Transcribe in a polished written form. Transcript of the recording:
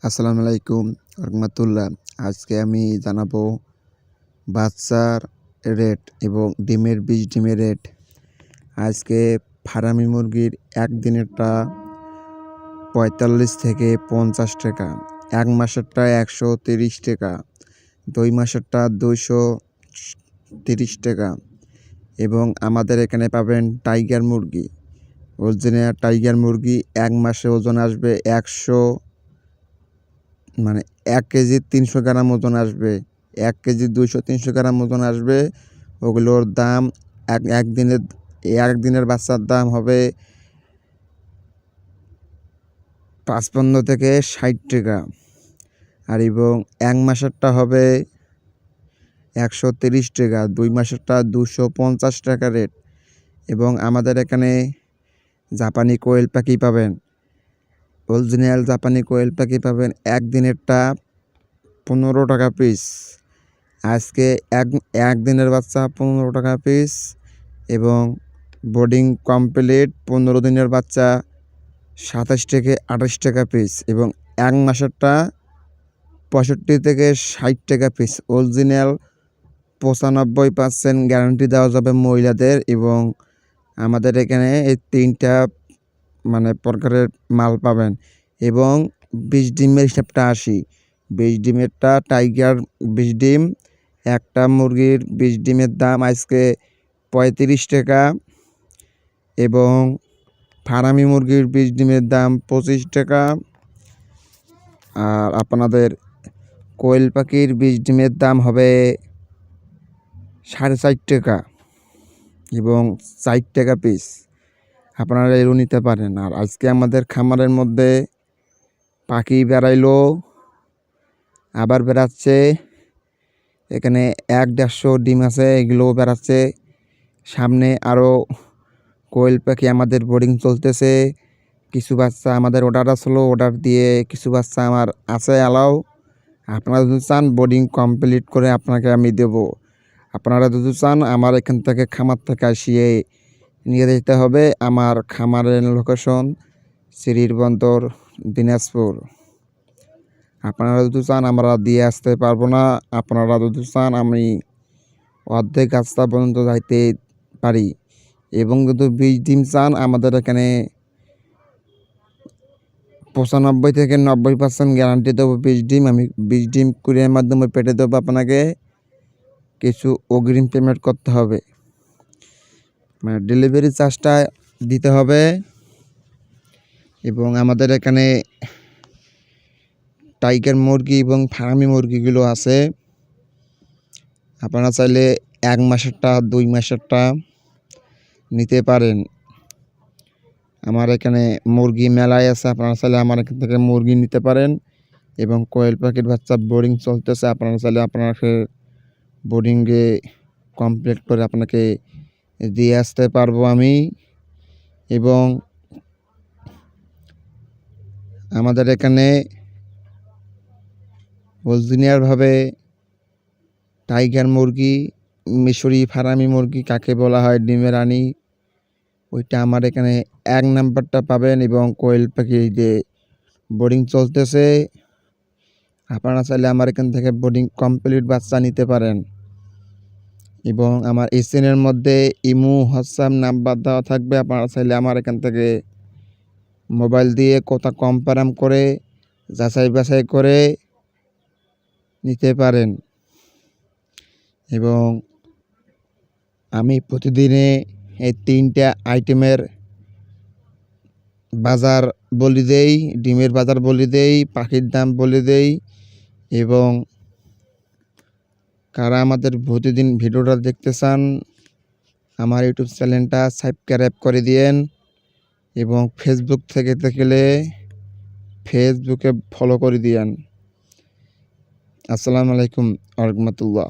আসসালামু আলাইকুম রহমতুল্লাহ। আজকে আমি জানাবো বাচ্চার রেট এবং ডিমের রেট। আজকে ফার্মি মুরগির একদিনেরটা ৪৫ থেকে ৫০ টাকা, ১ মাসেরটা ১৩০ টাকা, ২ মাসেরটা ২৩০ টাকা এবং আমাদের এখানে পাবেন টাইগার মুরগি। অরিজিনাল টাইগার মুরগি ১ মাসে ওজন আসবে ১ কেজি ৩০০ গ্রাম ওজন আসবে, ১ কেজি ২০০-৩০০ গ্রাম ওজন আসবে। ওগুলোর দাম একদিনের বাচ্চার দাম হবে ৫৫ থেকে ৬০ টাকা আর এবং ১ মাসেরটা হবে ১৩০ টাকা, ২ মাসেরটা ২৫০ টাকা রেট। এবং আমাদের এখানে জাপানি কোয়েল পাখি পাবেন, অরিজিনাল জাপানি কোয়েল পাখি পাবেন একদিনেরটা ১৫ টাকা পিস। আজকে একদিনের বাচ্চা ১৫ টাকা পিস এবং বোর্ডিং কমপ্লিট ১৫ দিনের বাচ্চা ২৭ থেকে ২৮ টাকা পিস এবং ১ মাসেরটা ৬৫ থেকে ৬০ টাকা পিস। অরিজিনাল ৯৫% গ্যারান্টি দেওয়া যাবে মহিলাদের। এবং আমাদের এখানে এই ৩টা প্রকারের মাল পাবেন এবং ২০ ডিমের হিসাবটা আসি। ২০ ডিমেরটা টাইগার ২০ ডিম, একটা মুরগির ২০ ডিমের দাম আজকে ৩৫ টাকা এবং ফার্মি মুরগির ২০ ডিমের দাম ২৫ টাকা। আর আপনাদের কোয়েল পাখির ২০ ডিমের দাম হবে ৪.৫ টাকা এবং ৪ টাকা পিস। আপনারা এরও নিতে পারেন। আর আজকে আমাদের খামারের মধ্যে পাখি বেড়াইলো, আবার বেড়াচ্ছে। এখানে ১-১৫০ ডিম আছে, এগুলোও বেড়াচ্ছে। সামনে আরও কোয়েল পাখি আমাদের বোর্ডিং চলতেছে। কিছু বাচ্চা আমাদের অর্ডার আসলো, অর্ডার দিয়ে কিছু বাচ্চা আমার আছে অ্যালাও। আপনারা যদি চান বোর্ডিং কমপ্লিট করে আপনাকে আমি দেব। আপনারা যদি চান আমার এখান থেকে খামার থেকে আসিয়ে নিয়ে যেতে হবে। আমার খামারের লোকেশন সিরির বন্দর, দিনাজপুর। আপনারা যদি চান আমরা দিয়ে আসতে পারবো না, আপনারা যদি চান আমি অর্ধেক রাস্তা পর্যন্ত যাইতে পারি। এবং যদি ২০ ডিম চান আমাদের এখানে ৯৫ থেকে ৯০% গ্যারান্টি দেবো। ২০ ডিম আমি ২০ ডিম কুরিয়ার মাধ্যমে পেটে দেবো। আপনাকে কিছু অগ্রিম পেমেন্ট করতে হবে, ডেলিভারি চার্জটা দিতে হবে। এবং আমাদের এখানে টাইগার মুরগি এবং ফার্মি মুরগিগুলো আছে। আপনারা চাইলে ১ মাসেরটা ২ মাসেরটা নিতে পারেন। আমার এখানে মুরগি মেলায় আছে, আপনারা চাইলে আমার এখান থেকে মুরগি নিতে পারেন। এবং কোয়েল পাখির বাচ্চা বোর্ডিং চলতেছে, আপনারা চাইলে আপনাকে বোর্ডিংয়ে কমপ্লিট করে আপনাকে দিয়ে আসতে পারবো আমি। এবং আমাদের এখানে অরিজিনালভাবে টাইগার মুরগি, মিশরি ফার্মি মুরগি কাকে বলা হয়, ডিমের রানী, ওইটা আমার এখানে ১ নাম্বারটা পাবেন। এবং কোয়েল পাখি যে বোর্ডিং চলতেছে, আপনারা চাইলে আমার এখান থেকে বোর্ডিং কমপ্লিট বাচ্চা নিতে পারেন। এবং আমার স্ক্রিনের মধ্যে ইমো, হোয়াটসঅ্যাপ নাম্বার দেওয়া থাকবে। আপনারা চাইলে আমার এখান থেকে মোবাইল দিয়ে কথা কম্পারেম করে যাচাই বাছাই করে নিতে পারেন। এবং আমি প্রতিদিনে এই ৩টা আইটেমের বাজার বলে দেই, ডিমের বাজার বলে দেই, পাখির দাম বলে দেই। এবং কারা আমাদের প্রতিদিন ভিডিওটা দেখতে চান আমার ইউটিউব চ্যানেলটা সাবস্ক্রাইব করে দিয়েন। এবং ফেসবুক থেকে দেখলে ফেসবুকে ফলো করে দিয়েন। আসসালামু আলাইকুম রহমতুল্লাহ।